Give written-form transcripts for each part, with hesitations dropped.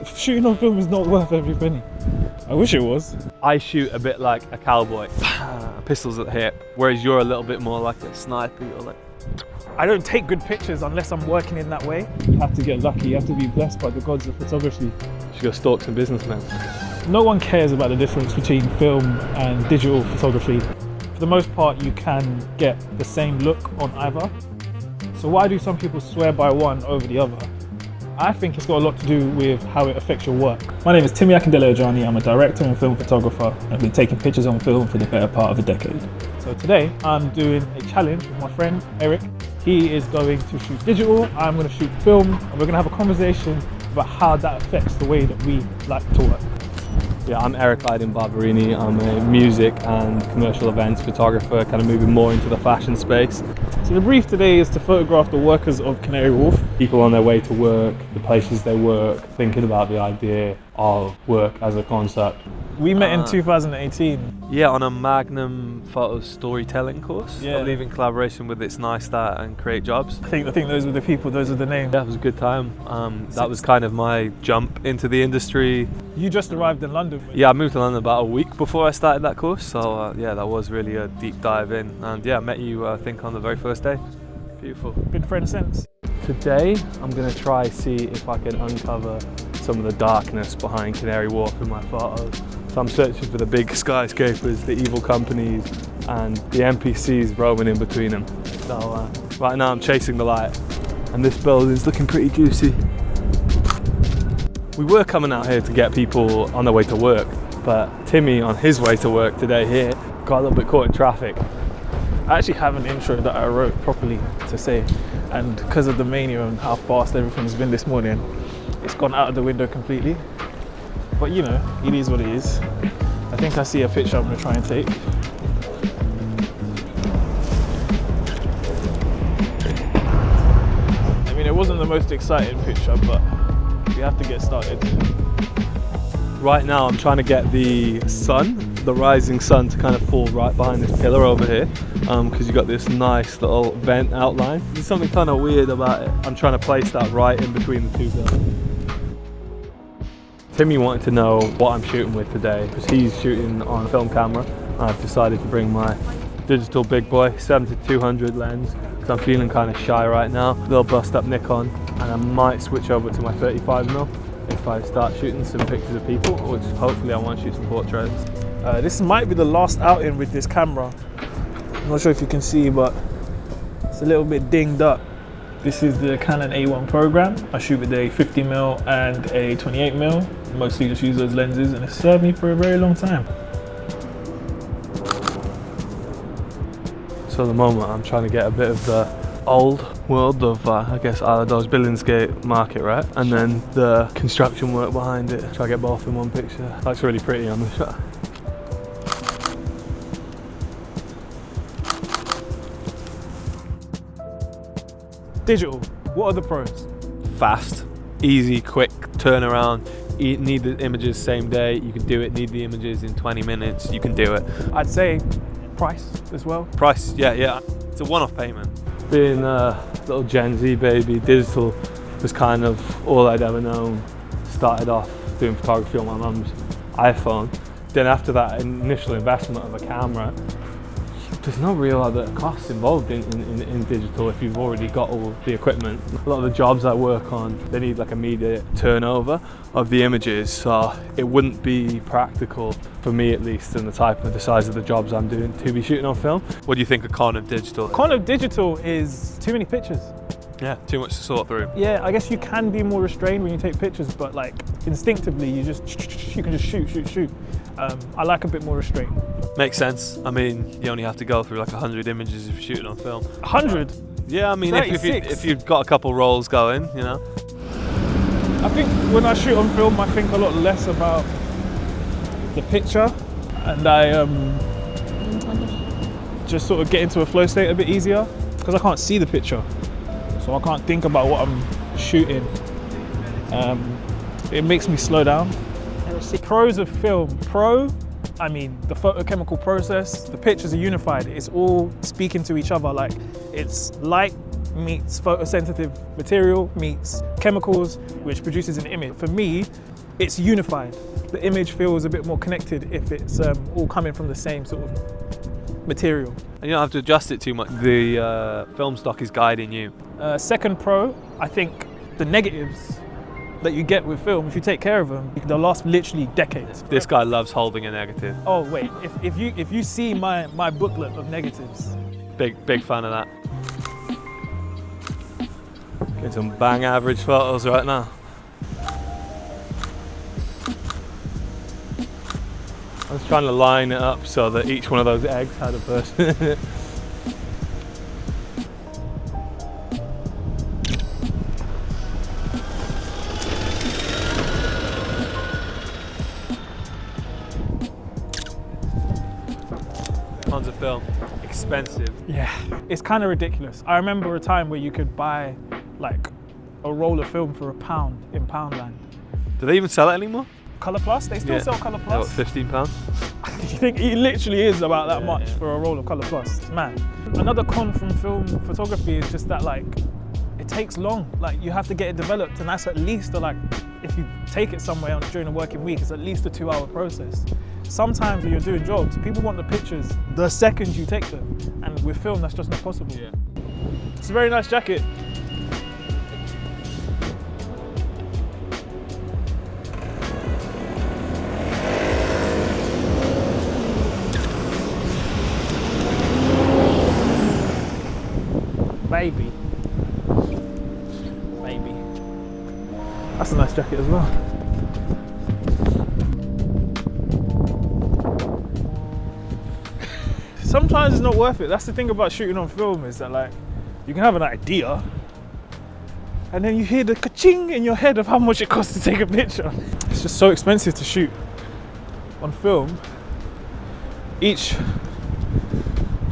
Shooting on film is not worth every penny. I wish it was. I shoot a bit like a cowboy, pistols at the hip, whereas you're a little bit more like a sniper. You're like, I don't take good pictures unless I'm working in that way. You have to get lucky, you have to be blessed by the gods of photography. you should go stalk some businessmen. No one cares about the difference between film and digital photography. For the most part, you can get the same look on either. So why do some people swear by one over the other? I think it's got a lot to do with how it affects your work. My name is Timi Akindele-Ajani. I'm a director and film photographer. I've been taking pictures on film for the better part of a decade. So today I'm doing a challenge with my friend Eric. He is going to shoot digital, I'm going to shoot film, and we're going to have a conversation about how that affects the way that we like to work. Yeah, I'm Eric Aydin Barberini. I'm a music and commercial events photographer, kind of moving more into the fashion space. So the brief today is to photograph the workers of Canary Wharf. People on their way to work, the places they work, thinking about the idea of work as a concept. We met in 2018. Yeah, on a Magnum photo storytelling course. Yeah. I believe in collaboration with It's Nice That and Create Jobs. I think those were the people, those were the names. Yeah, it was a good time. That was kind of my jump into the industry. You just arrived in London. Yeah, I moved to London about a week before I started that course, so yeah, that was really a deep dive in. And yeah, I met you, I think, on the very first day. Beautiful. Been friends since. Today, I'm going to try see if I can uncover some of the darkness behind Canary Wharf in my photos. So I'm searching for the big skyscrapers, the evil companies, and the NPCs roaming in between them. So right now I'm chasing the light, and this building's looking pretty juicy. We were coming out here to get people on their way to work, but Timmy, on his way to work today here, got a little bit caught in traffic. I actually have an intro that I wrote properly to say, and because of the mania and how fast everything's been this morning, it's gone out of the window completely. But you know, it is what it is. I think I see a picture I'm going to try and take. I mean, it wasn't the most exciting picture, but we have to get started. Right now I'm trying to get the sun, the rising sun, to kind of fall right behind this pillar over here, because you've got this nice little vent outline. There's something kind of weird about it. I'm trying to place that right in between the two buildings. Timmy wanted to know what I'm shooting with today, because he's shooting on a film camera. I've decided to bring my digital big boy 70-200 lens, because I'm feeling kind of shy right now. Little bust up Nikon, and I might switch over to my 35mm if I start shooting some pictures of people, which hopefully I want to shoot some portraits. This might be the last outing with this camera. I'm not sure if you can see, but it's a little bit dinged up. This is the Canon A1 program. I shoot with a 50mm and a 28mm. Mostly just use those lenses, and it's served me for a very long time. So at the moment I'm trying to get a bit of the old world of, I guess, those Billingsgate market, right? And then the construction work behind it. Try to get both in one picture. That's really pretty on the shot. Digital, what are the pros? Fast, easy, quick turnaround. You need the images same day, you can do it. Need the images in 20 minutes, you can do it. I'd say price as well. Price, yeah. It's a one-off payment. Being a little Gen Z baby, digital was kind of all I'd ever known. Started off doing photography on my mum's iPhone. Then after that initial investment of a camera, there's no real other costs involved in digital if you've already got all the equipment. A lot of the jobs I work on, they need like immediate turnover of the images, so it wouldn't be practical for me, at least, in the size of the jobs I'm doing, to be shooting on film. What do you think of con of digital? Con of digital is too many pictures. Yeah, too much to sort through. Yeah, I guess you can be more restrained when you take pictures, but like instinctively you can just shoot. I like a bit more restraint. Makes sense. I mean, you only have to go through like 100 images if you're shooting on film. 100? Yeah, I mean, if you've got a couple rolls going, you know. I think when I shoot on film, I think a lot less about the picture, and I just sort of get into a flow state a bit easier, because I can't see the picture, so I can't think about what I'm shooting. It makes me slow down. Pros of film. I mean, the photochemical process, the pictures are unified. It's all speaking to each other. Like, it's light meets photosensitive material meets chemicals, which produces an image. For me, it's unified. The image feels a bit more connected if it's all coming from the same sort of material. And you don't have to adjust it too much. The film stock is guiding you. Second pro, I think the negatives that you get with film, if you take care of them, they'll last literally decades. This guy loves holding a negative. Oh wait, if you see my booklet of negatives. Big fan of that. Getting some bang average photos right now. I was trying to line it up so that each one of those eggs had a person in it. Tons of film, expensive. Yeah, it's kind of ridiculous. I remember a time where you could buy like a roll of film for £1 in Poundland. Do they even sell it anymore? Colour Plus? They still sell Colour Plus. What, £15? You think it literally is about that much for a roll of Colour Plus? It's mad. Another con from film photography is just that like it takes long. Like you have to get it developed, and that's at least if you take it somewhere during a working week, it's at least a 2-hour process. Sometimes when you're doing jobs, people want the pictures the second you take them, and with film that's just not possible. Yeah. It's a very nice jacket. Baby. That's a nice jacket as well. Sometimes it's not worth it. That's the thing about shooting on film, is that like you can have an idea and then you hear the ka-ching in your head of how much it costs to take a picture. It's just so expensive to shoot on film. Each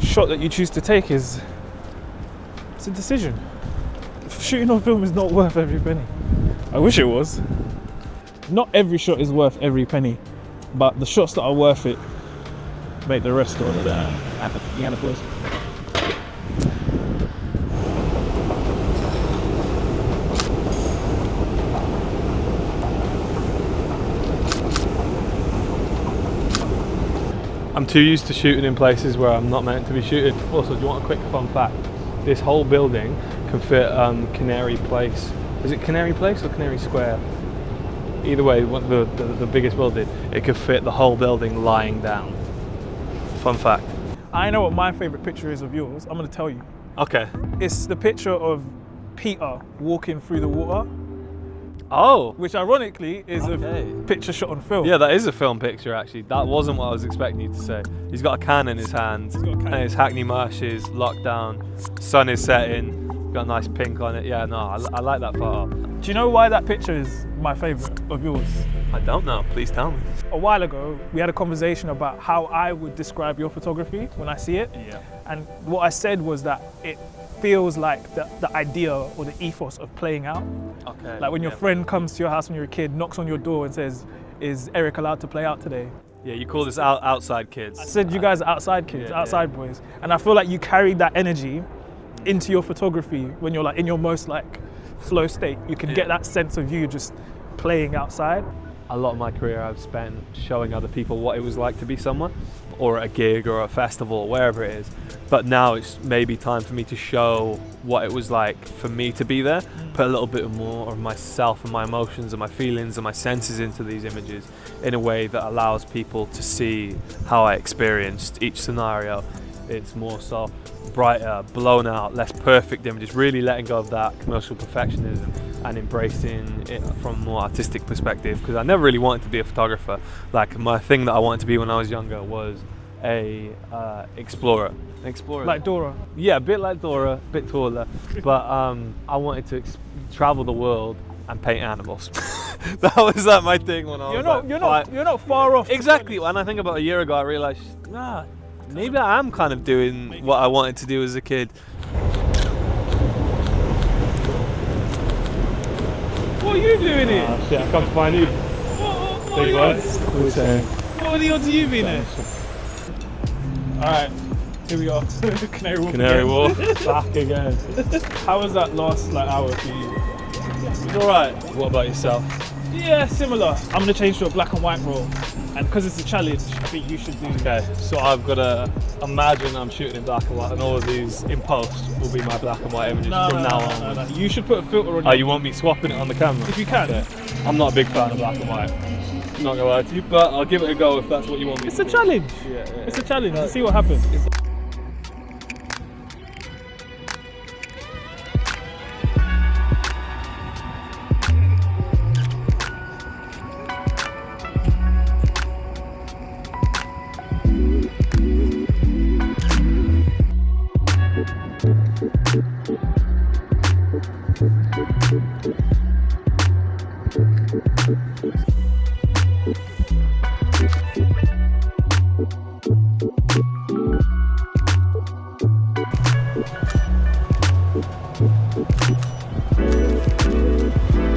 shot that you choose to take it's a decision. Shooting on film is not worth every penny. I wish it was. Not every shot is worth every penny, but the shots that are worth it make the rest of it happen. I'm too used to shooting in places where I'm not meant to be shooting. Also, do you want a quick fun fact? This whole building can fit Canary Place. Is it Canary Place or Canary Square? Either way, the biggest building, it could fit the whole building lying down. Fun fact. I know what my favourite picture is of yours. I'm going to tell you. Okay. It's the picture of Peter walking through the water. Oh. Which ironically is a picture shot on film. Yeah, that is a film picture actually. That wasn't what I was expecting you to say. He's got a can in his hand, and his Hackney Marshes locked down. Sun is setting. Got a nice pink on it. Yeah, no, I like that photo. Do you know why that picture is my favourite of yours? I don't know. Please tell me. A while ago, we had a conversation about how I would describe your photography when I see it. Yeah. And what I said was that it feels like the idea or the ethos of playing out. Okay. Like when your friend comes to your house when you're a kid, knocks on your door and says, "Is Eric allowed to play out today?" Yeah, you call this outside kids. I said you guys are outside kids, outside boys. And I feel like you carried that energy into your photography when you're like in your most like flow state. You can get that sense of you just playing outside. A lot of my career I've spent showing other people what it was like to be someone, or at a gig or a festival or wherever it is. But now it's maybe time for me to show what it was like for me to be there, put a little bit more of myself and my emotions and my feelings and my senses into these images in a way that allows people to see how I experienced each scenario. It's more so brighter, blown out, less perfect images, really letting go of that commercial perfectionism and embracing it from a more artistic perspective, because I never really wanted to be a photographer. Like my thing that I wanted to be when I was younger was a explorer. Like Dora? Yeah, a bit like Dora, a bit taller, but I wanted to travel the world and paint animals. That was like my thing when I was You're not far off. Exactly. When I think about a year ago, I realised, maybe I am kind of doing what I wanted to do as a kid. What are you doing here? Oh shit, I've come to find you. What are the odds of you being here? Alright, here we are. Canary Wharf. Back again. How was that last hour for you? It's alright. What about yourself? Yeah, similar. I'm gonna change to a black and white roll, and because it's a challenge, I think you should do. Okay, so I've got to imagine I'm shooting in black and white, and all of these in post will be my black and white images from now on. No. You should put a filter on. Oh, you want me swapping it on the camera? If you can. Okay. I'm not a big fan of black and white. I'm not gonna lie to you, but I'll give it a go if that's what you want me It's to a do. challenge. Yeah. It's a challenge. Let's see what happens.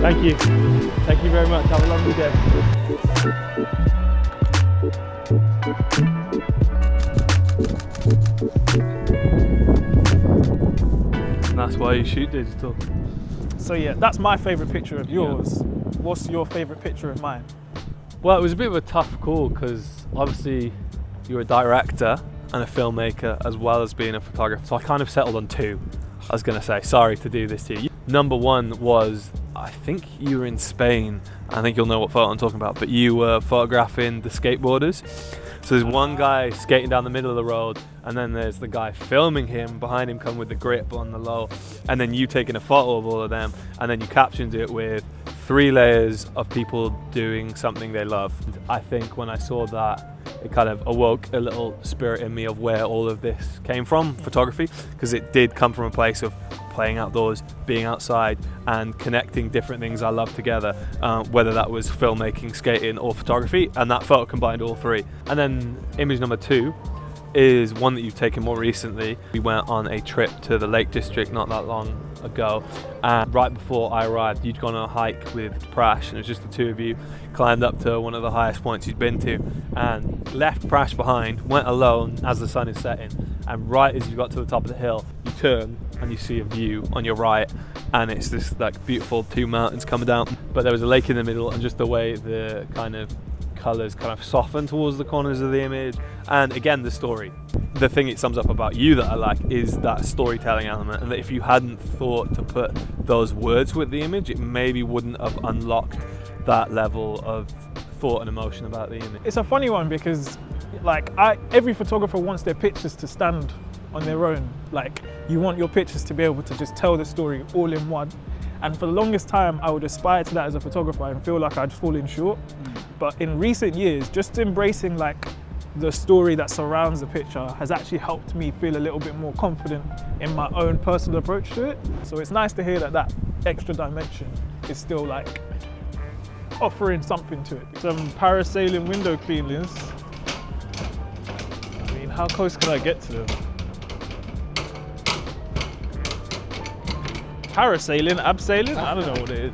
Thank you. Thank you very much. Have a lovely day. And that's why you shoot digital. So yeah, that's my favourite picture of yours. What's your favourite picture of mine? Well, it was a bit of a tough call because obviously you're a director and a filmmaker as well as being a photographer. So I kind of settled on two. I was going to say, sorry to do this to you. Number one was, I think you were in Spain. I think you'll know what photo I'm talking about, but you were photographing the skateboarders. So there's one guy skating down the middle of the road, and then there's the guy filming him, behind him coming with the grip on the low, and then you taking a photo of all of them, and then you captioned it with 3 layers of people doing something they love. I think when I saw that, it kind of awoke a little spirit in me of where all of this came from, photography, because it did come from a place of playing outdoors, being outside, and connecting different things I love together, whether that was filmmaking, skating, or photography, and that photo combined all 3. And then image number 2 is one that you've taken more recently. We went on a trip to the Lake District not that long ago, and right before I arrived, you'd gone on a hike with Prash, and it was just the 2 of you, climbed up to one of the highest points you'd been to, and left Prash behind, went alone as the sun is setting, and right as you got to the top of the hill, you turn and you see a view on your right, and it's this like beautiful 2 mountains coming down, but there was a lake in the middle, and just the way the kind of colours kind of soften towards the corners of the image, and again the story. The thing it sums up about you that I like is that storytelling element, and that if you hadn't thought to put those words with the image, it maybe wouldn't have unlocked that level of thought and emotion about the image. It's a funny one because every photographer wants their pictures to stand on their own. Like, you want your pictures to be able to just tell the story all in one. And for the longest time, I would aspire to that as a photographer and feel like I'd fallen short. But in recent years, just embracing like the story that surrounds the picture has actually helped me feel a little bit more confident in my own personal approach to it. So it's nice to hear that that extra dimension is still like offering something to it. Some parasailing window cleaners. I mean, how close can I get to them? Parasailing, abseiling? I don't know what it is.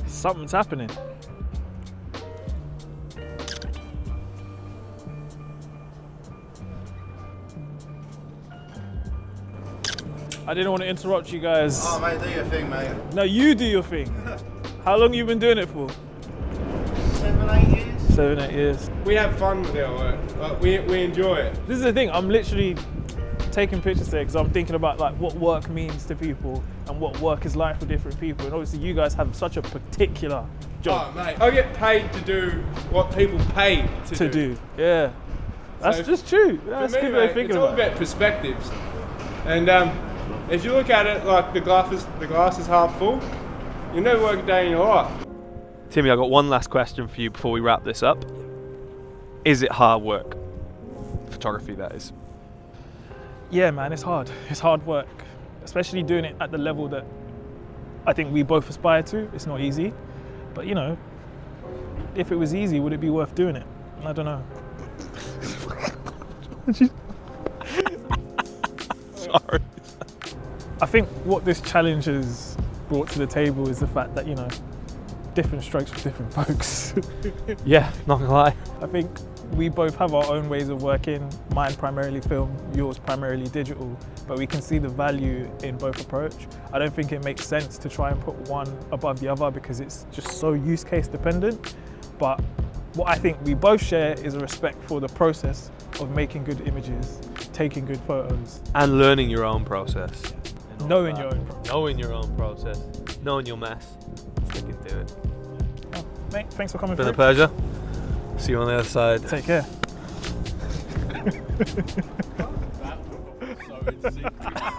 Something's happening. I didn't want to interrupt you guys. Oh mate, do your thing, mate. No, you do your thing. How long have you been doing it for? 7, 8 years. 7, 8 years. We have fun with our work. Like, we enjoy it. This is the thing, I'm literally taking pictures there because I'm thinking about like what work means to people and what work is like for different people. And obviously you guys have such a particular job Oh mate, I get paid to do what people pay to do. Yeah, that's So just true. For That's me, a good way of mate, thinking it's all about it. about perspectives. And if you look at it like the glass is half full, you never work a day in your life. Timmy, I've got one last question for you before we wrap this up. Is it hard work? Photography, that is. Yeah, man, it's hard. It's hard work, especially doing it at the level that I think we both aspire to. It's not easy, but you know, if it was easy, would it be worth doing it? I don't know. Sorry. I think what this challenge has brought to the table is the fact that, you know, different strokes for different folks. Yeah, not gonna lie. I think we both have our own ways of working. Mine primarily film, yours primarily digital, but we can see the value in both approach. I don't think it makes sense to try and put one above the other because it's just so use case dependent. But what I think we both share is a respect for the process of making good images, taking good photos. And learning your own process. Knowing your own process. Knowing your own process. Knowing your mess. Sticking to it. Oh, mate, thanks for coming It's been a through. pleasure. See you on the other side. Take care. So in sync.